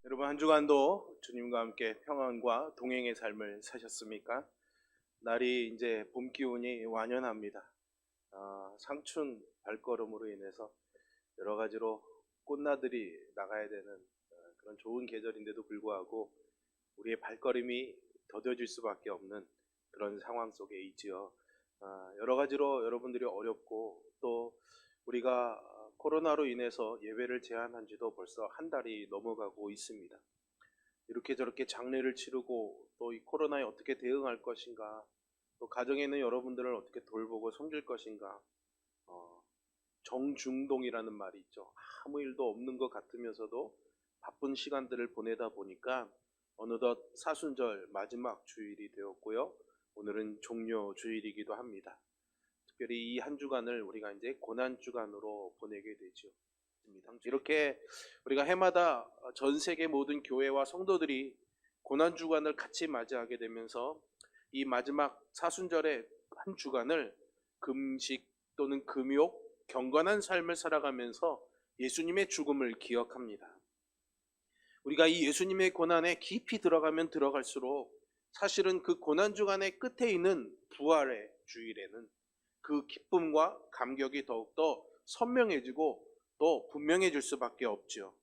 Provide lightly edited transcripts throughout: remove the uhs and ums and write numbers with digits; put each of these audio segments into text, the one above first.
여러분, 한 주간도 주님과 함께 평안과 동행의 삶을 사셨습니까? 날이 이제 봄 기운이 완연합니다. 상춘 발걸음으로 인해서 여러 가지로 꽃나들이 나가야 되는 그런 좋은 계절인데도 불구하고 우리의 발걸음이 더뎌질 수밖에 없는 그런 상황 속에 있지요. 여러 가지로 여러분들이 어렵고, 또 우리가 코로나로 인해서 예배를 제한한 지도 벌써 한 달이 넘어가고 있습니다. 이렇게 저렇게 장례를 치르고 또 이 코로나에 어떻게 대응할 것인가, 또 가정에 있는 여러분들을 어떻게 돌보고 섬길 것인가, 정중동이라는 말이 있죠. 아무 일도 없는 것 같으면서도 바쁜 시간들을 보내다 보니까 어느덧 사순절 마지막 주일이 되었고요. 오늘은 종료 주일이기도 합니다. 특별히 이 한 주간을 우리가 이제 고난 주간으로 보내게 되죠. 이렇게 우리가 해마다 전 세계 모든 교회와 성도들이 고난 주간을 같이 맞이하게 되면서 이 마지막 사순절의 한 주간을 금식 또는 금욕, 경건한 삶을 살아가면서 예수님의 죽음을 기억합니다. 우리가 이 예수님의 고난에 깊이 들어가면 들어갈수록 사실은 그 고난 주간의 끝에 있는 부활의 주일에는 그 기쁨과 감격이 더욱더 선명해지고 또 분명해질 수밖에 없죠.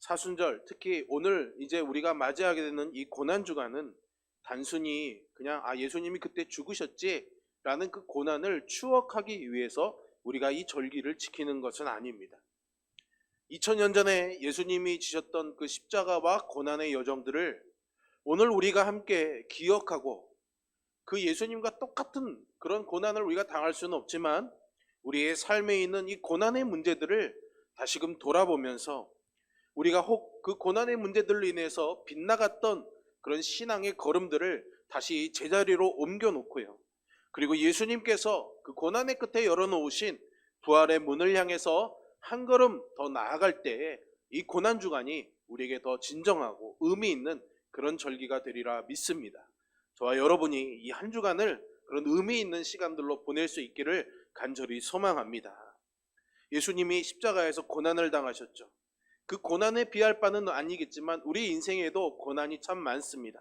사순절, 특히 오늘 이제 우리가 맞이하게 되는 이 고난 주간은 단순히 그냥 예수님이 그때 죽으셨지 라는 그 고난을 추억하기 위해서 우리가 이 절기를 지키는 것은 아닙니다. 2000년 전에 예수님이 지셨던 그 십자가와 고난의 여정들을 오늘 우리가 함께 기억하고, 그 예수님과 똑같은 그런 고난을 우리가 당할 수는 없지만 우리의 삶에 있는 이 고난의 문제들을 다시금 돌아보면서 우리가 혹 그 고난의 문제들로 인해서 빗나갔던 그런 신앙의 걸음들을 다시 제자리로 옮겨놓고요, 그리고 예수님께서 그 고난의 끝에 열어놓으신 부활의 문을 향해서 한 걸음 더 나아갈 때에 이 고난주간이 우리에게 더 진정하고 의미 있는 그런 절기가 되리라 믿습니다. 저와 여러분이 이 한 주간을 그런 의미 있는 시간들로 보낼 수 있기를 간절히 소망합니다. 예수님이 십자가에서 고난을 당하셨죠. 그 고난에 비할 바는 아니겠지만 우리 인생에도 고난이 참 많습니다.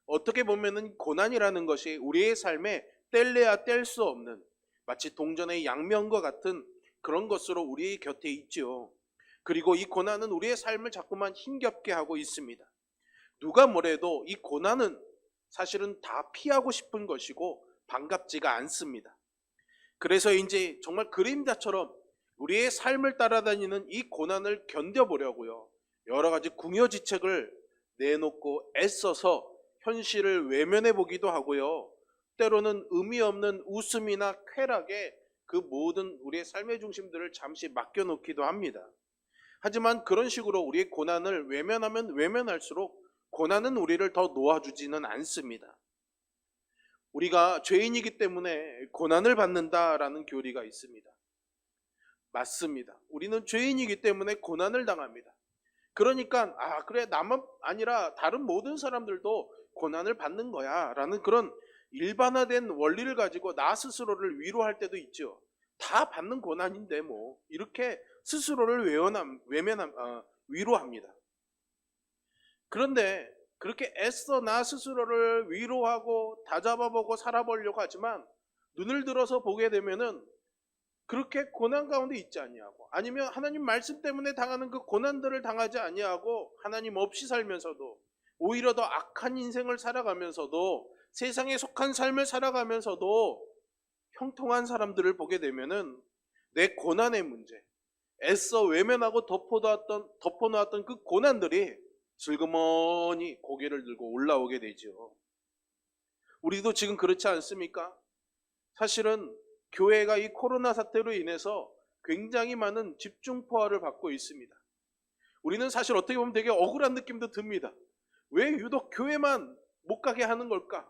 어떻게 보면은 고난이라는 것이 우리의 삶에 뗄래야 뗄 수 없는, 마치 동전의 양면과 같은 그런 것으로 우리 곁에 있지요. 그리고 이 고난은 우리의 삶을 자꾸만 힘겹게 하고 있습니다. 누가 뭐래도 이 고난은 사실은 다 피하고 싶은 것이고 반갑지가 않습니다. 그래서 이제 정말 그림자처럼 우리의 삶을 따라다니는 이 고난을 견뎌보려고요, 여러 가지 궁여지책을 내놓고 애써서 현실을 외면해 보기도 하고요, 때로는 의미 없는 웃음이나 쾌락에 그 모든 우리의 삶의 중심들을 잠시 맡겨놓기도 합니다. 하지만 그런 식으로 우리의 고난을 외면하면 외면할수록 고난은 우리를 더 놓아주지는 않습니다. 우리가 죄인이기 때문에 고난을 받는다라는 교리가 있습니다. 맞습니다. 우리는 죄인이기 때문에 고난을 당합니다. 그러니까 그래, 나만 아니라 다른 모든 사람들도 고난을 받는 거야 라는 그런 일반화된 원리를 가지고 나 스스로를 위로할 때도 있죠. 다 받는 고난인데 뭐, 이렇게 스스로를 위로합니다. 그런데 그렇게 애써 나 스스로를 위로하고 다잡아보고 살아보려고 하지만 눈을 들어서 보게 되면은 그렇게 고난 가운데 있지 아니하고, 아니면 하나님 말씀 때문에 당하는 그 고난들을 당하지 아니하고 하나님 없이 살면서도 오히려 더 악한 인생을 살아가면서도 세상에 속한 삶을 살아가면서도 형통한 사람들을 보게 되면은 내 고난의 문제, 애써 외면하고 덮어놓았던 그 고난들이 슬그머니 고개를 들고 올라오게 되죠. 우리도 지금 그렇지 않습니까? 사실은 교회가 이 코로나 사태로 인해서 굉장히 많은 집중포화를 받고 있습니다. 우리는 사실 어떻게 보면 되게 억울한 느낌도 듭니다. 왜 유독 교회만 못 가게 하는 걸까?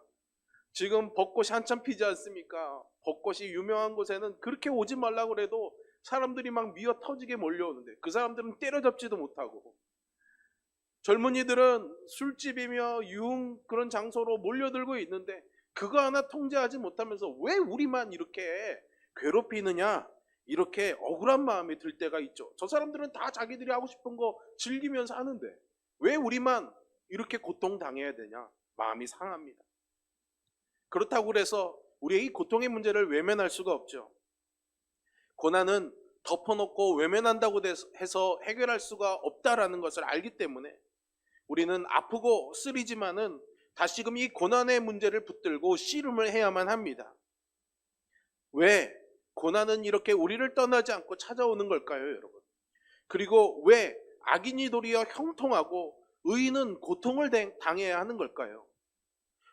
지금 벚꽃이 한참 피지 않습니까? 벚꽃이 유명한 곳에는 그렇게 오지 말라고 그래도 사람들이 막 미어 터지게 몰려오는데 그 사람들은 때려잡지도 못하고, 젊은이들은 술집이며 유흥 그런 장소로 몰려들고 있는데 그거 하나 통제하지 못하면서 왜 우리만 이렇게 괴롭히느냐, 이렇게 억울한 마음이 들 때가 있죠. 저 사람들은 다 자기들이 하고 싶은 거 즐기면서 하는데 왜 우리만 이렇게 고통당해야 되냐, 마음이 상합니다. 그렇다고 그래서 우리의 이 고통의 문제를 외면할 수가 없죠. 고난은 덮어놓고 외면한다고 해서 해결할 수가 없다라는 것을 알기 때문에 우리는 아프고 쓰리지만은 다시금 이 고난의 문제를 붙들고 씨름을 해야만 합니다. 왜 고난은 이렇게 우리를 떠나지 않고 찾아오는 걸까요, 여러분? 그리고 왜 악인이 도리어 형통하고 의인은 고통을 당해야 하는 걸까요?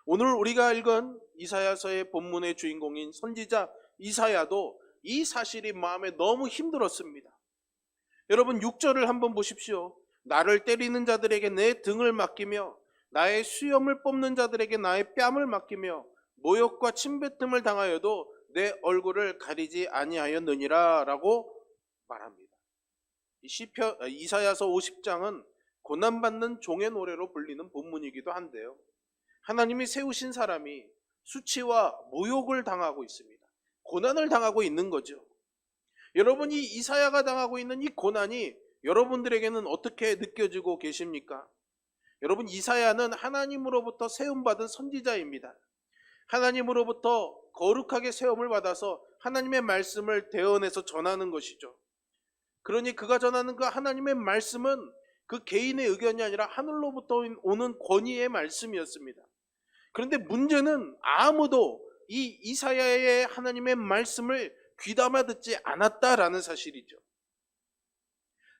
오늘 우리가 읽은 이사야서의 본문의 주인공인 선지자 이사야도 이 사실이 마음에 너무 힘들었습니다. 여러분 6절을 한번 보십시오. 나를 때리는 자들에게 내 등을 맡기며 나의 수염을 뽑는 자들에게 나의 뺨을 맡기며 모욕과 침뱉음을 당하여도 내 얼굴을 가리지 아니하였느니라 라고 말합니다. 이사야서 50장은 고난받는 종의 노래로 불리는 본문이기도 한데요, 하나님이 세우신 사람이 수치와 모욕을 당하고 있습니다. 고난을 당하고 있는 거죠. 여러분이 이사야가 당하고 있는 이 고난이 여러분들에게는 어떻게 느껴지고 계십니까? 여러분, 이사야는 하나님으로부터 세움받은 선지자입니다. 하나님으로부터 거룩하게 세움을 받아서 하나님의 말씀을 대언해서 전하는 것이죠. 그러니 그가 전하는 그 하나님의 말씀은 그 개인의 의견이 아니라 하늘로부터 오는 권위의 말씀이었습니다. 그런데 문제는 아무도 이 이사야의 하나님의 말씀을 귀담아 듣지 않았다라는 사실이죠.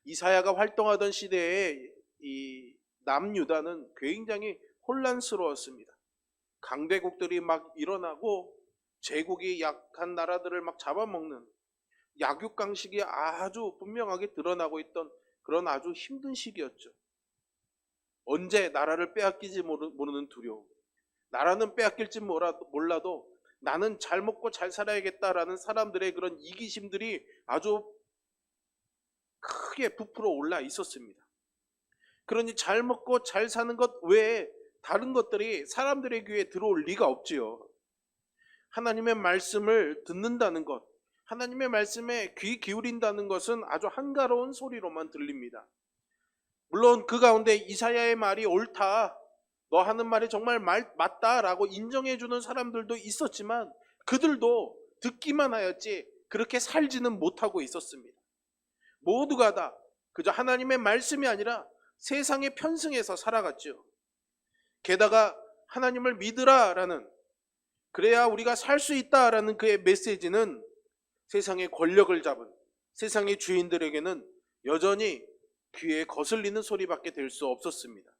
이사야가 활동하던 시대에 이 남유다는 굉장히 혼란스러웠습니다. 강대국들이 막 일어나고 제국이 약한 나라들을 막 잡아먹는 약육강식이 아주 분명하게 드러나고 있던 그런 아주 힘든 시기였죠. 언제 나라를 빼앗기지 모르는 두려움, 나라는 빼앗길지 몰라도 나는 잘 먹고 잘 살아야겠다라는 사람들의 그런 이기심들이 아주 크게 부풀어 올라 있었습니다. 그러니 잘 먹고 잘 사는 것 외에 다른 것들이 사람들의 귀에 들어올 리가 없지요. 하나님의 말씀을 듣는다는 것, 하나님의 말씀에 귀 기울인다는 것은 아주 한가로운 소리로만 들립니다. 물론 그 가운데 이사야의 말이 옳다, 너 하는 말이 정말 맞다라고 인정해주는 사람들도 있었지만 그들도 듣기만 하였지 그렇게 살지는 못하고 있었습니다. 모두가 다 그저 하나님의 말씀이 아니라 세상에 편승해서 살아갔죠. 게다가 하나님을 믿으라라는, 그래야 우리가 살 수 있다라는 그의 메시지는 세상의 권력을 잡은 세상의 주인들에게는 여전히 귀에 거슬리는 소리밖에 될 수 없었습니다.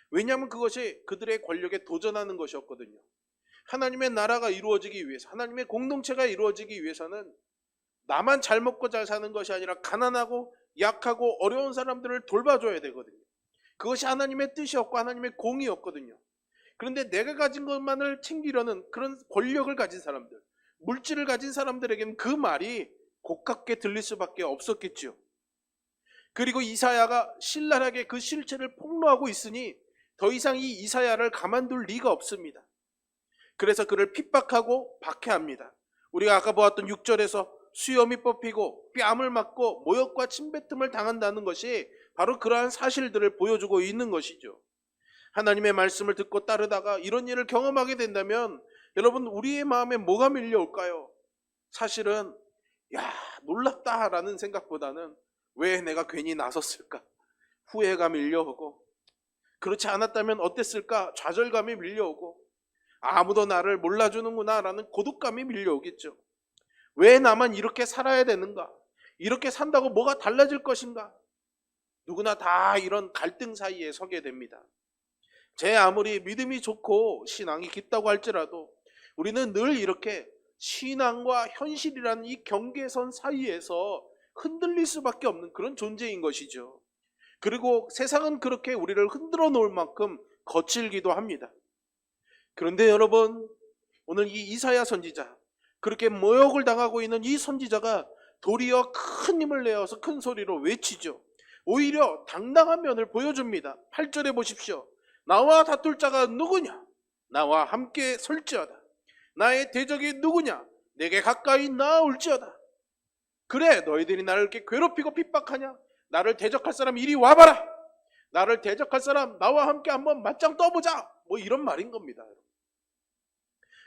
왜냐하면 그것이 그들의 권력에 도전하는 것이었거든요. 하나님의 나라가 이루어지기 위해서, 하나님의 공동체가 이루어지기 위해서는 나만 잘 먹고 잘 사는 것이 아니라 가난하고 약하고 어려운 사람들을 돌봐줘야 되거든요. 그것이 하나님의 뜻이었고 하나님의 공이었거든요. 그런데 내가 가진 것만을 챙기려는 그런 권력을 가진 사람들, 물질을 가진 사람들에게는 그 말이 고깝게 들릴 수밖에 없었겠죠. 그리고 이사야가 신랄하게 그 실체를 폭로하고 있으니 더 이상 이 이사야를 가만둘 리가 없습니다. 그래서 그를 핍박하고 박해합니다. 우리가 아까 보았던 6절에서 수염이 뽑히고 뺨을 맞고 모욕과 침뱉음을 당한다는 것이 바로 그러한 사실들을 보여주고 있는 것이죠. 하나님의 말씀을 듣고 따르다가 이런 일을 경험하게 된다면 여러분, 우리의 마음에 뭐가 밀려올까요? 사실은 놀랍다라는 생각보다는 왜 내가 괜히 나섰을까? 후회가 밀려오고, 그렇지 않았다면 어땠을까? 좌절감이 밀려오고, 아무도 나를 몰라주는구나 라는 고독감이 밀려오겠죠. 왜 나만 이렇게 살아야 되는가? 이렇게 산다고 뭐가 달라질 것인가? 누구나 다 이런 갈등 사이에 서게 됩니다. 제 아무리 믿음이 좋고 신앙이 깊다고 할지라도 우리는 늘 이렇게 신앙과 현실이라는 이 경계선 사이에서 흔들릴 수밖에 없는 그런 존재인 것이죠. 그리고 세상은 그렇게 우리를 흔들어 놓을 만큼 거칠기도 합니다. 그런데 여러분, 오늘 이 이사야 선지자, 그렇게 모욕을 당하고 있는 이 선지자가 도리어 큰 힘을 내어서 큰 소리로 외치죠. 오히려 당당한 면을 보여줍니다. 8절에 보십시오. 나와 다툴 자가 누구냐? 나와 함께 설지어다. 나의 대적이 누구냐? 내게 가까이 나올지어다. 그래, 너희들이 나를 이렇게 괴롭히고 핍박하냐? 나를 대적할 사람 이리 와봐라. 나를 대적할 사람 나와 함께 한번 맞짱 떠보자. 뭐 이런 말인 겁니다.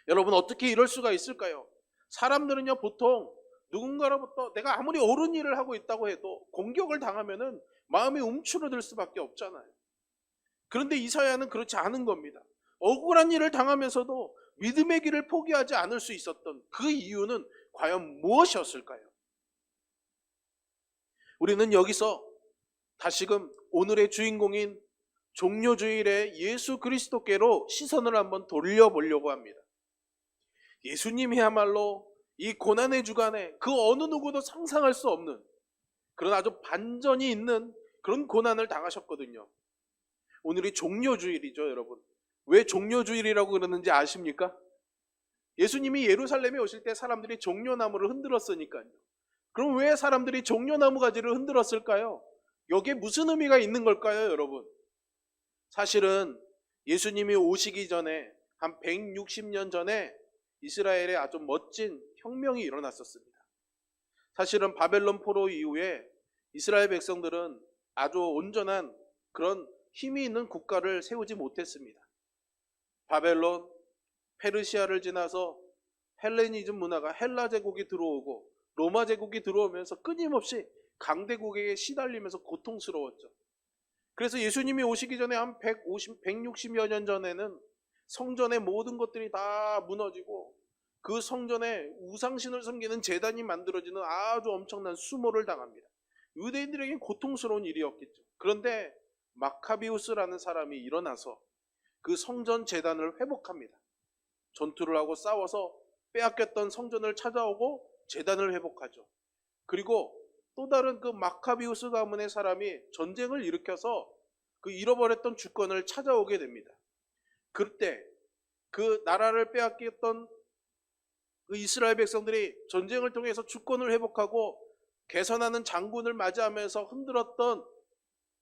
여러분, 어떻게 이럴 수가 있을까요? 사람들은요, 보통 누군가로부터 내가 아무리 옳은 일을 하고 있다고 해도 공격을 당하면은 마음이 움츠러들 수밖에 없잖아요. 그런데 이사야는 그렇지 않은 겁니다. 억울한 일을 당하면서도 믿음의 길을 포기하지 않을 수 있었던 그 이유는 과연 무엇이었을까요? 우리는 여기서 다시금 오늘의 주인공인 종료주일의 예수 그리스도께로 시선을 한번 돌려보려고 합니다. 예수님이야말로 이 고난의 주간에 그 어느 누구도 상상할 수 없는 그런 아주 반전이 있는 그런 고난을 당하셨거든요. 오늘이 종료주일이죠, 여러분. 왜 종료주일이라고 그러는지 아십니까? 예수님이 예루살렘에 오실 때 사람들이 종려나무를 흔들었으니까요. 그럼 왜 사람들이 종려나무 가지를 흔들었을까요? 여기에 무슨 의미가 있는 걸까요, 여러분? 사실은 예수님이 오시기 전에 한 160년 전에 이스라엘에 아주 멋진 혁명이 일어났었습니다. 사실은 바벨론 포로 이후에 이스라엘 백성들은 아주 온전한 그런 힘이 있는 국가를 세우지 못했습니다. 바벨론, 페르시아를 지나서 헬레니즘 문화가 헬라 제국이 들어오고 로마 제국이 들어오면서 끊임없이 강대국에게 시달리면서 고통스러웠죠. 그래서 예수님이 오시기 전에 한 160여 년 전에는 성전의 모든 것들이 다 무너지고 그 성전에 우상신을 섬기는 제단이 만들어지는 아주 엄청난 수모를 당합니다. 유대인들에겐 고통스러운 일이었겠죠. 그런데 마카비우스라는 사람이 일어나서 그 성전 제단을 회복합니다. 전투를 하고 싸워서 빼앗겼던 성전을 찾아오고 제단을 회복하죠. 그리고 또 다른 그 마카비우스 가문의 사람이 전쟁을 일으켜서 그 잃어버렸던 주권을 찾아오게 됩니다. 그때 그 나라를 빼앗겼던 그 이스라엘 백성들이 전쟁을 통해서 주권을 회복하고 개선하는 장군을 맞이하면서 흔들었던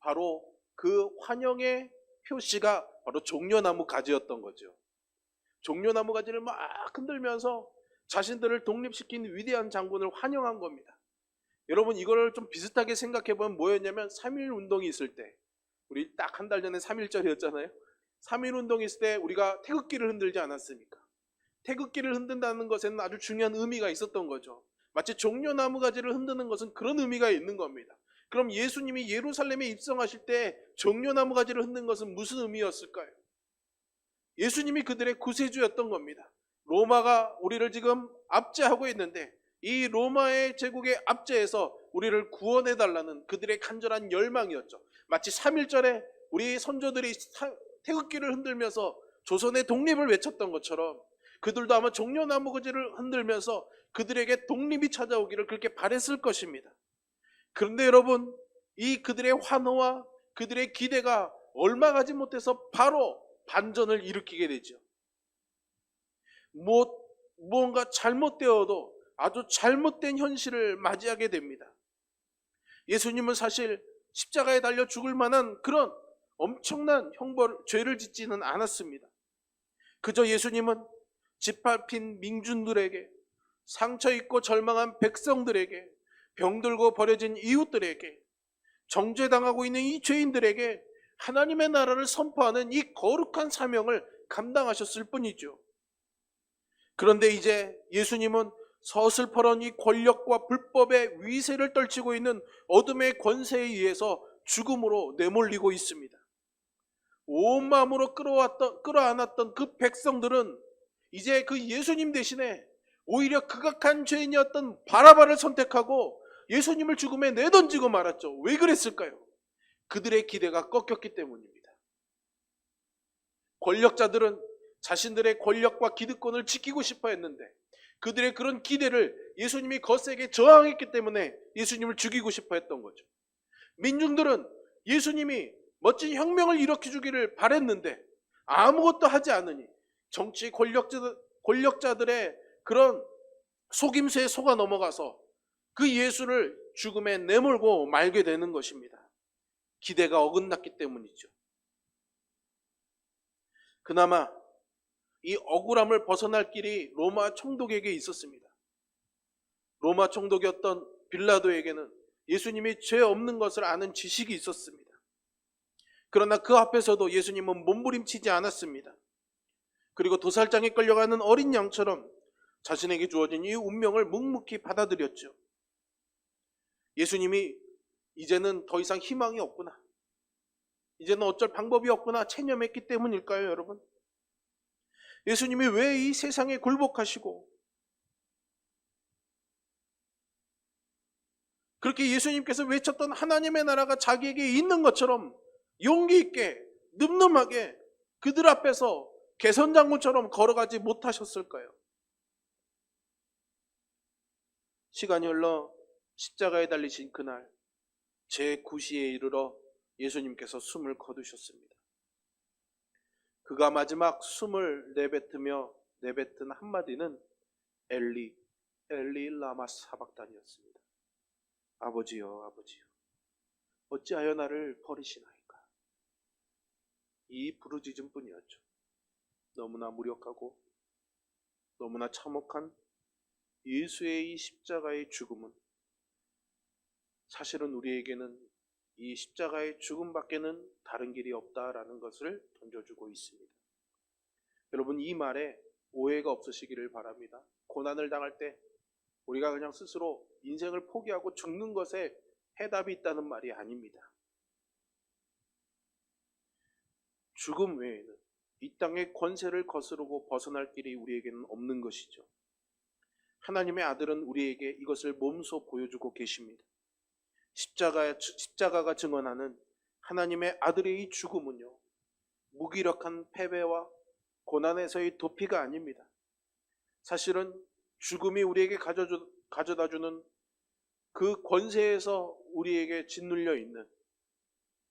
바로 그 환영의 표시가 바로 종려나무 가지였던 거죠. 종려나무 가지를 막 흔들면서 자신들을 독립시킨 위대한 장군을 환영한 겁니다. 여러분, 이거를 좀 비슷하게 생각해보면 뭐였냐면 3.1 운동이 있을 때, 우리 딱 한 달 전에 3.1절이었잖아요. 3.1 운동이 있을 때 우리가 태극기를 흔들지 않았습니까? 태극기를 흔든다는 것에는 아주 중요한 의미가 있었던 거죠. 마치 종려나무 가지를 흔드는 것은 그런 의미가 있는 겁니다. 그럼 예수님이 예루살렘에 입성하실 때 종려나무 가지를 흔든 것은 무슨 의미였을까요? 예수님이 그들의 구세주였던 겁니다. 로마가 우리를 지금 압제하고 있는데 이 로마의 제국의 압제에서 우리를 구원해달라는 그들의 간절한 열망이었죠. 마치 3.1절에 우리 선조들이 태극기를 흔들면서 조선의 독립을 외쳤던 것처럼 그들도 아마 종려나무 가지를 흔들면서 그들에게 독립이 찾아오기를 그렇게 바랬을 것입니다. 그런데 여러분, 이 그들의 환호와 그들의 기대가 얼마 가지 못해서 바로 반전을 일으키게 되죠. 무언가 잘못되어도 아주 잘못된 현실을 맞이하게 됩니다. 예수님은 사실 십자가에 달려 죽을 만한 그런 엄청난 죄를 짓지는 않았습니다. 그저 예수님은 짓밟힌 민중들에게, 상처 입고 절망한 백성들에게, 병들고 버려진 이웃들에게, 정죄당하고 있는 이 죄인들에게 하나님의 나라를 선포하는 이 거룩한 사명을 감당하셨을 뿐이죠. 그런데 이제 예수님은 서슬퍼런 이 권력과 불법의 위세를 떨치고 있는 어둠의 권세에 의해서 죽음으로 내몰리고 있습니다. 온 마음으로 끌어안았던 그 백성들은 이제 그 예수님 대신에 오히려 극악한 죄인이었던 바라바를 선택하고 예수님을 죽음에 내던지고 말았죠. 왜 그랬을까요? 그들의 기대가 꺾였기 때문입니다. 권력자들은 자신들의 권력과 기득권을 지키고 싶어 했는데 그들의 그런 기대를 예수님이 거세게 저항했기 때문에 예수님을 죽이고 싶어 했던 거죠. 민중들은 예수님이 멋진 혁명을 일으켜주기를 바랬는데 아무것도 하지 않으니 정치 권력자들의 그런 속임수에 속아 넘어가서 그 예수를 죽음에 내몰고 말게 되는 것입니다. 기대가 어긋났기 때문이죠. 그나마 이 억울함을 벗어날 길이 로마 총독에게 있었습니다. 로마 총독이었던 빌라도에게는 예수님이 죄 없는 것을 아는 지식이 있었습니다. 그러나 그 앞에서도 예수님은 몸부림치지 않았습니다. 그리고 도살장에 끌려가는 어린 양처럼 자신에게 주어진 이 운명을 묵묵히 받아들였죠. 예수님이 이제는 더 이상 희망이 없구나, 이제는 어쩔 방법이 없구나 체념했기 때문일까요, 여러분? 예수님이 왜 이 세상에 굴복하시고 그렇게 예수님께서 외쳤던 하나님의 나라가 자기에게 있는 것처럼 용기 있게 늠름하게 그들 앞에서 개선장군처럼 걸어가지 못하셨을까요? 시간이 흘러 십자가에 달리신 그날 제9시에 이르러 예수님께서 숨을 거두셨습니다. 그가 마지막 숨을 내뱉은 한마디는 엘리 엘리 라마 사박단이었습니다. 아버지여 아버지여 어찌하여 나를 버리시나이까. 이 부르짖음뿐이었죠. 너무나 무력하고 너무나 참혹한 예수의 이 십자가의 죽음은 사실은 우리에게는 이 십자가의 죽음밖에는 다른 길이 없다라는 것을 던져주고 있습니다. 여러분, 이 말에 오해가 없으시기를 바랍니다. 고난을 당할 때 우리가 그냥 스스로 인생을 포기하고 죽는 것에 해답이 있다는 말이 아닙니다. 죽음 외에는 이 땅의 권세를 거스르고 벗어날 길이 우리에게는 없는 것이죠. 하나님의 아들은 우리에게 이것을 몸소 보여주고 계십니다. 십자가가 증언하는 하나님의 아들의 이 죽음은요, 무기력한 패배와 고난에서의 도피가 아닙니다. 사실은 죽음이 우리에게 가져다주는 그 권세에서 우리에게 짓눌려 있는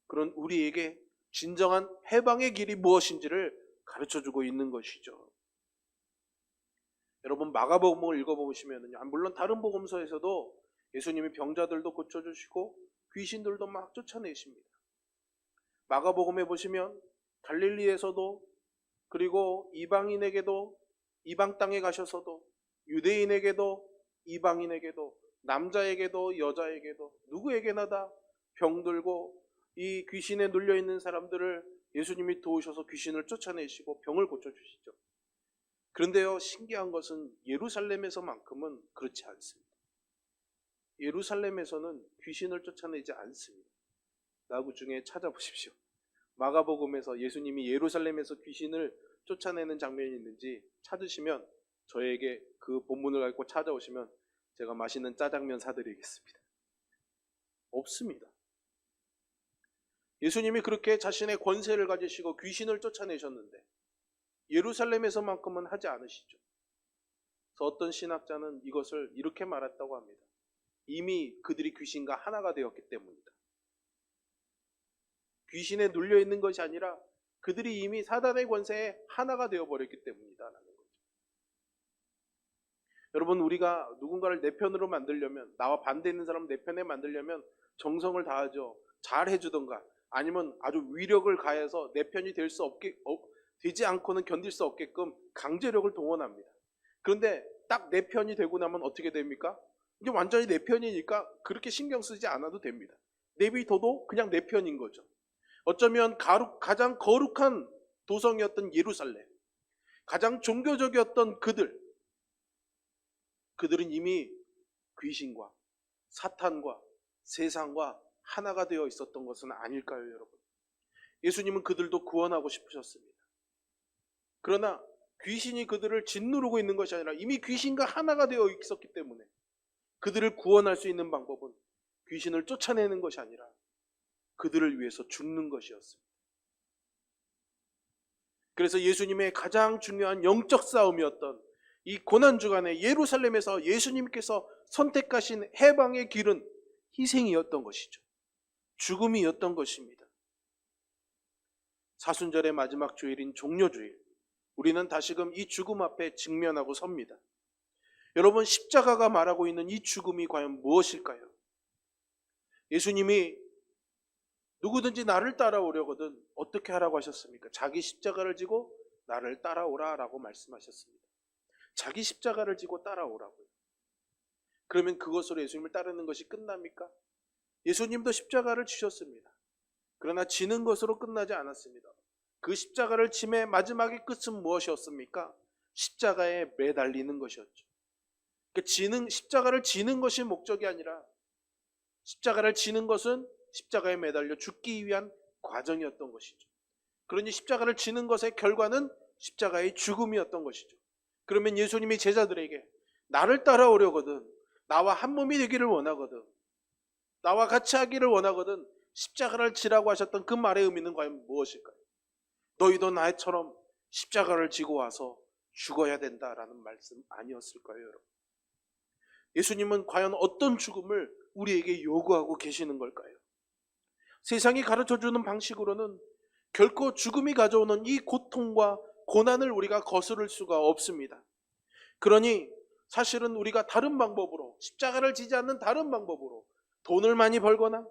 그런 우리에게 진정한 해방의 길이 무엇인지를 가르쳐주고 있는 것이죠. 여러분, 마가복음을 읽어보시면요, 물론 다른 복음서에서도 예수님이 병자들도 고쳐주시고 귀신들도 막 쫓아내십니다. 마가복음에 보시면 갈릴리에서도, 그리고 이방인에게도, 이방 땅에 가셔서도, 유대인에게도 이방인에게도, 남자에게도 여자에게도 누구에게나 다 병들고 이 귀신에 눌려있는 사람들을 예수님이 도우셔서 귀신을 쫓아내시고 병을 고쳐주시죠. 그런데요, 신기한 것은 예루살렘에서만큼은 그렇지 않습니다. 예루살렘에서는 귀신을 쫓아내지 않습니다. 나중에 찾아보십시오. 마가복음에서 예수님이 예루살렘에서 귀신을 쫓아내는 장면이 있는지 찾으시면 저에게 그 본문을 갖고 찾아오시면 제가 맛있는 짜장면 사드리겠습니다. 없습니다. 예수님이 그렇게 자신의 권세를 가지시고 귀신을 쫓아내셨는데 예루살렘에서만큼은 하지 않으시죠. 그래서 어떤 신학자는 이것을 이렇게 말했다고 합니다. 이미 그들이 귀신과 하나가 되었기 때문이다. 귀신에 눌려있는 것이 아니라 그들이 이미 사단의 권세에 하나가 되어버렸기 때문이다라는 거죠. 여러분, 우리가 누군가를 내 편으로 만들려면, 나와 반대 있는 사람을 내 편에 만들려면 정성을 다하죠. 잘 해주던가 아니면 아주 위력을 가해서 내 편이 되지 않고는 견딜 수 없게끔 강제력을 동원합니다. 그런데 딱 내 편이 되고 나면 어떻게 됩니까? 이게 완전히 내 편이니까 그렇게 신경 쓰지 않아도 됩니다. 내비둬도 그냥 내 편인 거죠. 어쩌면 가장 거룩한 도성이었던 예루살렘, 가장 종교적이었던 그들은 이미 귀신과 사탄과 세상과 하나가 되어 있었던 것은 아닐까요, 여러분? 예수님은 그들도 구원하고 싶으셨습니다. 그러나 귀신이 그들을 짓누르고 있는 것이 아니라 이미 귀신과 하나가 되어 있었기 때문에 그들을 구원할 수 있는 방법은 귀신을 쫓아내는 것이 아니라 그들을 위해서 죽는 것이었습니다. 그래서 예수님의 가장 중요한 영적 싸움이었던 이 고난주간에 예루살렘에서 예수님께서 선택하신 해방의 길은 희생이었던 것이죠. 죽음이었던 것입니다. 사순절의 마지막 주일인 종려주일, 우리는 다시금 이 죽음 앞에 직면하고 섭니다. 여러분, 십자가가 말하고 있는 이 죽음이 과연 무엇일까요? 예수님이 누구든지 나를 따라오려거든 어떻게 하라고 하셨습니까? 자기 십자가를 지고 나를 따라오라라고 말씀하셨습니다. 자기 십자가를 지고 따라오라고요. 그러면 그것으로 예수님을 따르는 것이 끝납니까? 예수님도 십자가를 지셨습니다. 그러나 지는 것으로 끝나지 않았습니다. 그 십자가를 짐의 마지막의 끝은 무엇이었습니까? 십자가에 매달리는 것이었죠. 십자가를 지는 것이 목적이 아니라 십자가를 지는 것은 십자가에 매달려 죽기 위한 과정이었던 것이죠. 그러니 십자가를 지는 것의 결과는 십자가의 죽음이었던 것이죠. 그러면 예수님이 제자들에게 나를 따라오려거든, 나와 한 몸이 되기를 원하거든, 나와 같이 하기를 원하거든 십자가를 지라고 하셨던 그 말의 의미는 과연 무엇일까요? 너희도 나처럼 십자가를 지고 와서 죽어야 된다라는 말씀 아니었을까요, 여러분? 예수님은 과연 어떤 죽음을 우리에게 요구하고 계시는 걸까요? 세상이 가르쳐주는 방식으로는 결코 죽음이 가져오는 이 고통과 고난을 우리가 거스를 수가 없습니다. 그러니 사실은 우리가 다른 방법으로, 십자가를 지지 않는 다른 방법으로 돈을 많이 벌거나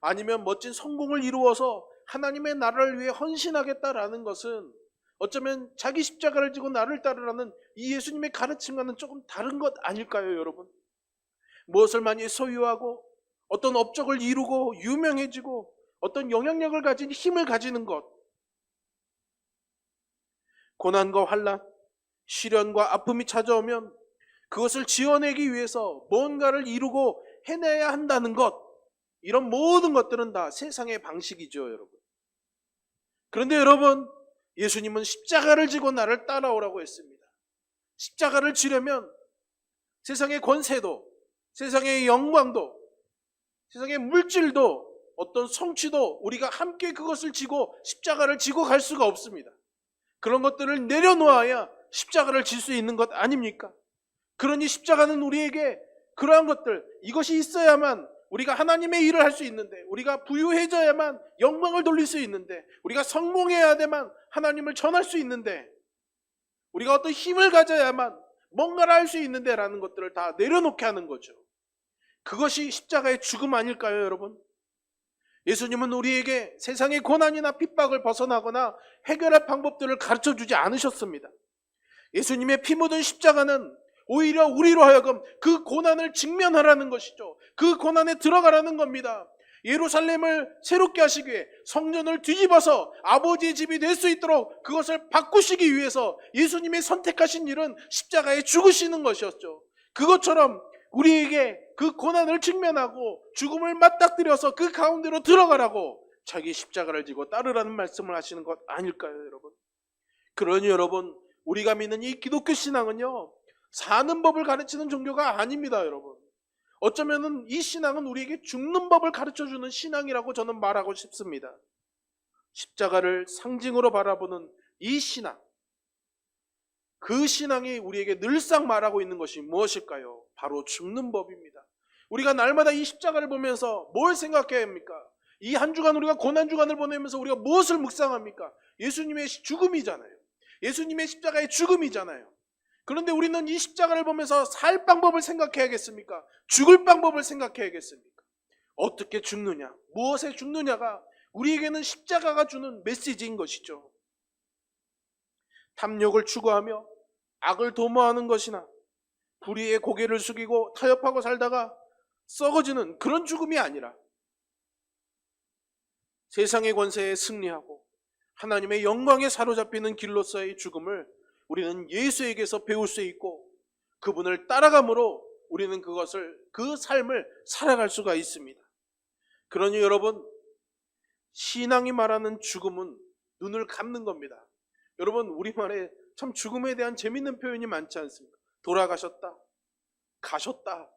아니면 멋진 성공을 이루어서 하나님의 나라를 위해 헌신하겠다라는 것은 어쩌면 자기 십자가를 지고 나를 따르라는 이 예수님의 가르침과는 조금 다른 것 아닐까요, 여러분? 무엇을 많이 소유하고 어떤 업적을 이루고 유명해지고 어떤 영향력을 가진 힘을 가지는 것, 고난과 환난, 시련과 아픔이 찾아오면 그것을 지어내기 위해서 뭔가를 이루고 해내야 한다는 것, 이런 모든 것들은 다 세상의 방식이죠, 여러분. 그런데 여러분, 예수님은 십자가를 지고 나를 따라오라고 했습니다. 십자가를 지려면 세상의 권세도, 세상의 영광도, 세상의 물질도, 어떤 성취도 우리가 함께 그것을 지고 십자가를 지고 갈 수가 없습니다. 그런 것들을 내려놓아야 십자가를 질 수 있는 것 아닙니까? 그러니 십자가는 우리에게 그러한 것들, 이것이 있어야만 우리가 하나님의 일을 할 수 있는데, 우리가 부유해져야만 영광을 돌릴 수 있는데, 우리가 성공해야만 하나님을 전할 수 있는데, 우리가 어떤 힘을 가져야만 뭔가를 할 수 있는데 라는 것들을 다 내려놓게 하는 거죠. 그것이 십자가의 죽음 아닐까요, 여러분? 예수님은 우리에게 세상의 고난이나 핍박을 벗어나거나 해결할 방법들을 가르쳐주지 않으셨습니다. 예수님의 피 묻은 십자가는 오히려 우리로 하여금 그 고난을 직면하라는 것이죠. 그 고난에 들어가라는 겁니다. 예루살렘을 새롭게 하시기 위해 성전을 뒤집어서 아버지의 집이 될 수 있도록 그것을 바꾸시기 위해서 예수님이 선택하신 일은 십자가에 죽으시는 것이었죠. 그것처럼 우리에게 그 고난을 직면하고 죽음을 맞닥뜨려서 그 가운데로 들어가라고 자기 십자가를 지고 따르라는 말씀을 하시는 것 아닐까요, 여러분? 그러니 여러분, 우리가 믿는 이 기독교 신앙은요, 사는 법을 가르치는 종교가 아닙니다, 여러분. 어쩌면은 이 신앙은 우리에게 죽는 법을 가르쳐주는 신앙이라고 저는 말하고 싶습니다. 십자가를 상징으로 바라보는 이 신앙, 그 신앙이 우리에게 늘상 말하고 있는 것이 무엇일까요? 바로 죽는 법입니다. 우리가 날마다 이 십자가를 보면서 뭘 생각해야 합니까? 이 한 주간 우리가 고난주간을 보내면서 우리가 무엇을 묵상합니까? 예수님의 죽음이잖아요. 예수님의 십자가의 죽음이잖아요. 그런데 우리는 이 십자가를 보면서 살 방법을 생각해야겠습니까? 죽을 방법을 생각해야겠습니까? 어떻게 죽느냐, 무엇에 죽느냐가 우리에게는 십자가가 주는 메시지인 것이죠. 탐욕을 추구하며 악을 도모하는 것이나 불의의 고개를 숙이고 타협하고 살다가 썩어지는 그런 죽음이 아니라 세상의 권세에 승리하고 하나님의 영광에 사로잡히는 길로서의 죽음을 우리는 예수에게서 배울 수 있고 그분을 따라감으로 우리는 그 삶을 살아갈 수가 있습니다. 그러니 여러분, 신앙이 말하는 죽음은 눈을 감는 겁니다. 여러분, 우리말에 참 죽음에 대한 재밌는 표현이 많지 않습니까? 돌아가셨다, 가셨다,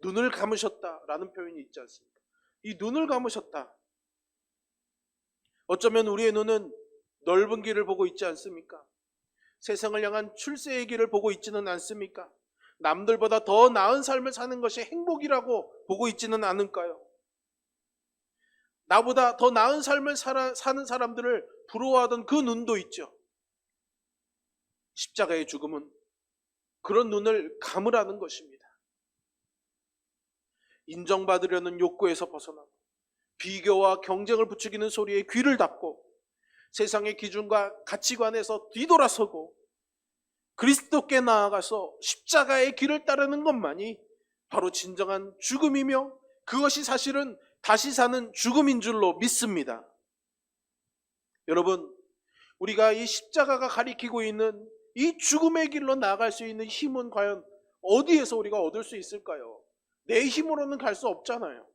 눈을 감으셨다 라는 표현이 있지 않습니까? 이 눈을 감으셨다, 어쩌면 우리의 눈은 넓은 길을 보고 있지 않습니까? 세상을 향한 출세의 길을 보고 있지는 않습니까? 남들보다 더 나은 삶을 사는 것이 행복이라고 보고 있지는 않을까요? 나보다 더 나은 삶을 사는 사람들을 부러워하던 그 눈도 있죠. 십자가의 죽음은 그런 눈을 감으라는 것입니다. 인정받으려는 욕구에서 벗어나고 비교와 경쟁을 부추기는 소리에 귀를 닫고 세상의 기준과 가치관에서 뒤돌아서고 그리스도께 나아가서 십자가의 길을 따르는 것만이 바로 진정한 죽음이며 그것이 사실은 다시 사는 죽음인 줄로 믿습니다. 여러분, 우리가 이 십자가가 가리키고 있는 이 죽음의 길로 나아갈 수 있는 힘은 과연 어디에서 우리가 얻을 수 있을까요? 내 힘으로는 갈 수 없잖아요.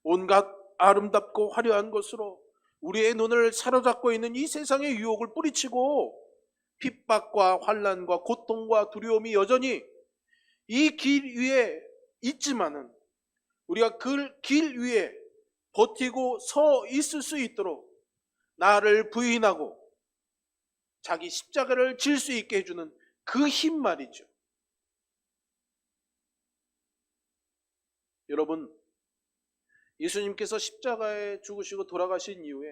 온갖 아름답고 화려한 것으로 우리의 눈을 사로잡고 있는 이 세상의 유혹을 뿌리치고 핍박과 환난과 고통과 두려움이 여전히 이 길 위에 있지만은 우리가 그 길 위에 버티고 서 있을 수 있도록 나를 부인하고 자기 십자가를 질 수 있게 해주는 그 힘 말이죠. 여러분, 예수님께서 십자가에 죽으시고 돌아가신 이후에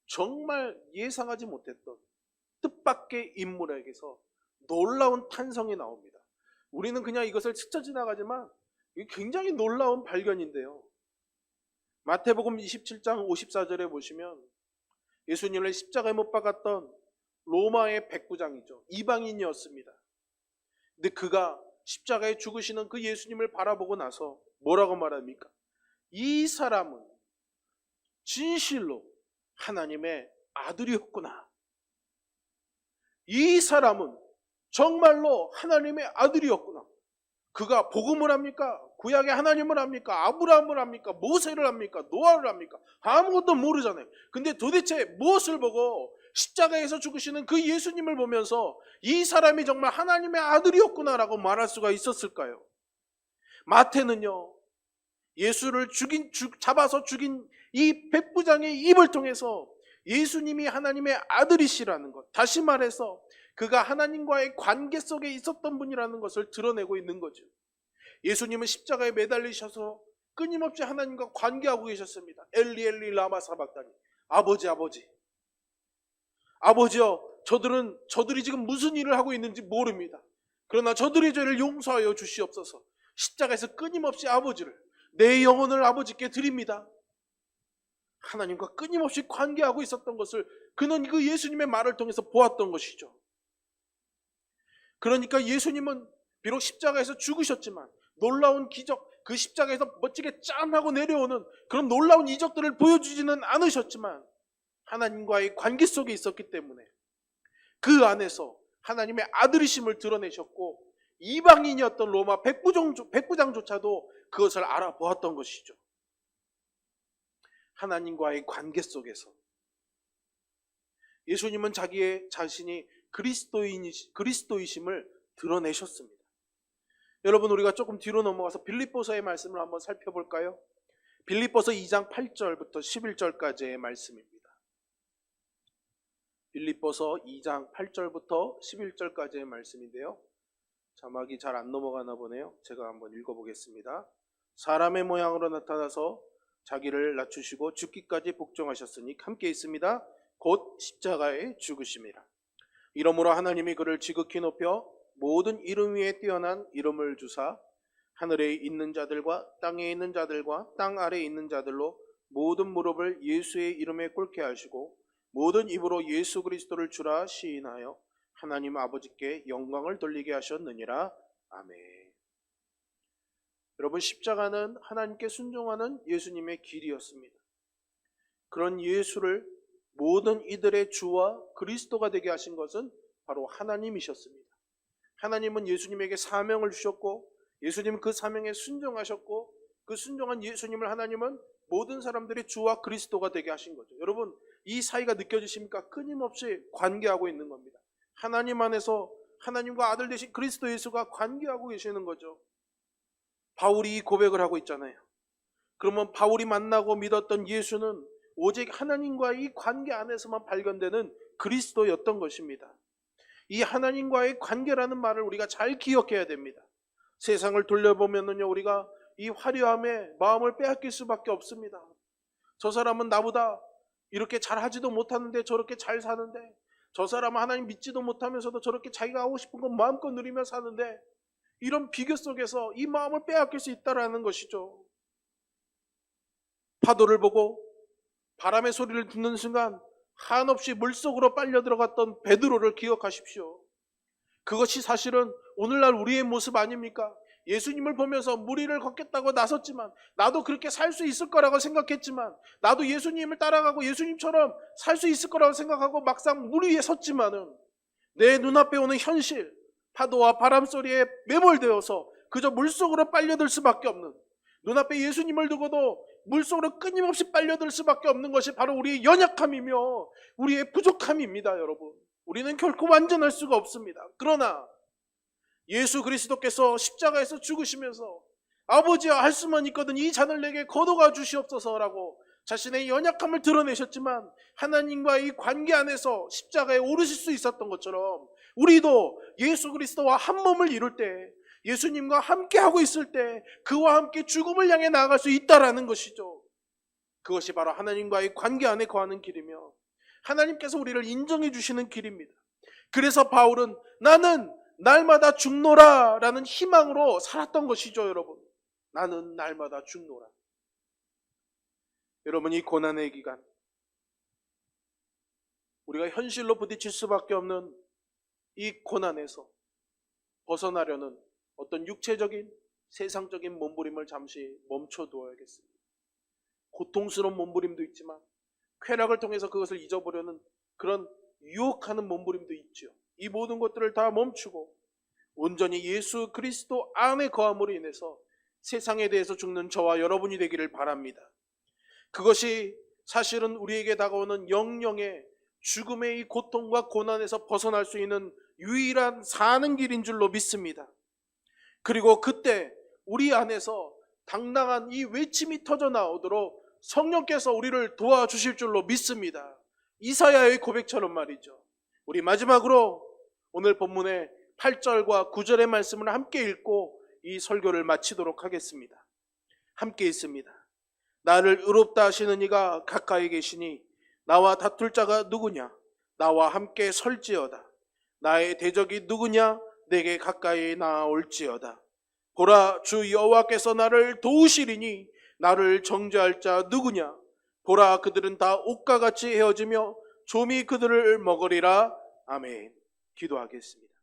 정말 예상하지 못했던 뜻밖의 인물에게서 놀라운 탄성이 나옵니다. 우리는 그냥 이것을 스쳐 지나가지만 이게 굉장히 놀라운 발견인데요. 마태복음 27장 54절에 보시면 예수님을 십자가에 못 박았던 로마의 백부장이죠. 이방인이었습니다. 근데 그가 십자가에 죽으시는 그 예수님을 바라보고 나서 뭐라고 말합니까? 이 사람은 진실로 하나님의 아들이었구나. 이 사람은 정말로 하나님의 아들이었구나. 그가 복음을 합니까? 구약의 하나님을 합니까? 아브라함을 합니까? 모세를 합니까? 노아를 합니까? 아무것도 모르잖아요. 근데 도대체 무엇을 보고 십자가에서 죽으시는 그 예수님을 보면서 이 사람이 정말 하나님의 아들이었구나라고 말할 수가 있었을까요? 마태는요, 예수를 잡아서 죽인 이 백부장의 입을 통해서 예수님이 하나님의 아들이시라는 것, 다시 말해서 그가 하나님과의 관계 속에 있었던 분이라는 것을 드러내고 있는 거죠. 예수님은 십자가에 매달리셔서 끊임없이 하나님과 관계하고 계셨습니다. 엘리 엘리 라마 사박다니, 아버지 아버지, 아버지여, 저들이 지금 무슨 일을 하고 있는지 모릅니다. 그러나 저들의 죄를 용서하여 주시옵소서. 십자가에서 끊임없이 아버지를, 내 영혼을 아버지께 드립니다. 하나님과 끊임없이 관계하고 있었던 것을 그는 그 예수님의 말을 통해서 보았던 것이죠. 그러니까 예수님은 비록 십자가에서 죽으셨지만 놀라운 기적, 그 십자가에서 멋지게 짠 하고 내려오는 그런 놀라운 이적들을 보여주지는 않으셨지만 하나님과의 관계 속에 있었기 때문에 그 안에서 하나님의 아들이심을 드러내셨고 이방인이었던 로마 백부장조차도 그것을 알아보았던 것이죠. 하나님과의 관계 속에서 예수님은 자신이 그리스도이심을 드러내셨습니다. 여러분, 우리가 조금 뒤로 넘어가서 빌립보서의 말씀을 한번 살펴볼까요? 빌립보서 2장 8절부터 11절까지의 말씀입니다. 빌립보서 2장 8절부터 11절까지의 말씀인데요. 자막이 잘 안 넘어가나 보네요. 제가 한번 읽어보겠습니다. 사람의 모양으로 나타나서 자기를 낮추시고 죽기까지 복종하셨으니 함께 있습니다. 곧 십자가에 죽으심이라. 이러므로 하나님이 그를 지극히 높여 모든 이름 위에 뛰어난 이름을 주사 하늘에 있는 자들과 땅에 있는 자들과 땅 아래에 있는 자들로 모든 무릎을 예수의 이름에 꿇게 하시고 모든 입으로 예수 그리스도를 주라 시인하여 하나님 아버지께 영광을 돌리게 하셨느니라. 아멘. 여러분, 십자가는 하나님께 순종하는 예수님의 길이었습니다. 그런 예수를 모든 이들의 주와 그리스도가 되게 하신 것은 바로 하나님이셨습니다. 하나님은 예수님에게 사명을 주셨고 예수님은 그 사명에 순종하셨고 그 순종한 예수님을 하나님은 모든 사람들의 주와 그리스도가 되게 하신 거죠. 여러분, 이 사이가 느껴지십니까? 끊임없이 관계하고 있는 겁니다. 하나님 안에서 하나님과 아들 되신 그리스도 예수가 관계하고 계시는 거죠. 바울이 이 고백을 하고 있잖아요. 그러면 바울이 만나고 믿었던 예수는 오직 하나님과의 이 관계 안에서만 발견되는 그리스도였던 것입니다. 이 하나님과의 관계라는 말을 우리가 잘 기억해야 됩니다. 세상을 돌려보면요, 우리가 이 화려함에 마음을 빼앗길 수밖에 없습니다. 저 사람은 나보다 이렇게 잘하지도 못하는데 저렇게 잘 사는데, 저 사람은 하나님 믿지도 못하면서도 저렇게 자기가 하고 싶은 건 마음껏 누리며 사는데, 이런 비교 속에서 이 마음을 빼앗길 수 있다는 것이죠. 파도를 보고 바람의 소리를 듣는 순간 한없이 물속으로 빨려 들어갔던 베드로를 기억하십시오. 그것이 사실은 오늘날 우리의 모습 아닙니까? 예수님을 보면서 물 위를 걷겠다고 나섰지만, 나도 그렇게 살 수 있을 거라고 생각했지만, 나도 예수님을 따라가고 예수님처럼 살 수 있을 거라고 생각하고 막상 물 위에 섰지만은 내 눈앞에 오는 현실, 파도와 바람 소리에 매몰되어서 그저 물속으로 빨려들 수밖에 없는, 눈앞에 예수님을 두고도 물속으로 끊임없이 빨려들 수밖에 없는 것이 바로 우리의 연약함이며 우리의 부족함입니다. 여러분, 우리는 결코 완전할 수가 없습니다. 그러나 예수 그리스도께서 십자가에서 죽으시면서 아버지야, 할 수만 있거든 이 잔을 내게 거둬가 주시옵소서라고 자신의 연약함을 드러내셨지만, 하나님과의 이 관계 안에서 십자가에 오르실 수 있었던 것처럼 우리도 예수 그리스도와 한 몸을 이룰 때, 예수님과 함께 하고 있을 때 그와 함께 죽음을 향해 나아갈 수 있다라는 것이죠. 그것이 바로 하나님과의 관계 안에 거하는 길이며 하나님께서 우리를 인정해 주시는 길입니다. 그래서 바울은 나는 날마다 죽노라 라는 희망으로 살았던 것이죠. 여러분, 나는 날마다 죽노라. 여러분, 이 고난의 기간, 우리가 현실로 부딪힐 수밖에 없는 이 고난에서 벗어나려는 어떤 육체적인 세상적인 몸부림을 잠시 멈춰두어야겠습니다. 고통스러운 몸부림도 있지만 쾌락을 통해서 그것을 잊어보려는 그런 유혹하는 몸부림도 있죠. 이 모든 것들을 다 멈추고 온전히 예수 그리스도 안에 거함으로 인해서 세상에 대해서 죽는 저와 여러분이 되기를 바랍니다. 그것이 사실은 우리에게 다가오는 영영의 죽음의 이 고통과 고난에서 벗어날 수 있는 유일한 사는 길인 줄로 믿습니다. 그리고 그때 우리 안에서 당당한 이 외침이 터져 나오도록 성령께서 우리를 도와주실 줄로 믿습니다. 이사야의 고백처럼 말이죠. 우리 마지막으로 오늘 본문의 8절과 9절의 말씀을 함께 읽고 이 설교를 마치도록 하겠습니다. 함께 읽습니다. 나를 의롭다 하시는 이가 가까이 계시니 나와 다툴 자가 누구냐? 나와 함께 설지어다. 나의 대적이 누구냐? 내게 가까이 나아올지어다. 보라, 주 여호와께서 나를 도우시리니 나를 정죄할 자 누구냐? 보라, 그들은 다 옷과 같이 헤어지며 좀이 그들을 먹으리라. 아멘. 기도하겠습니다.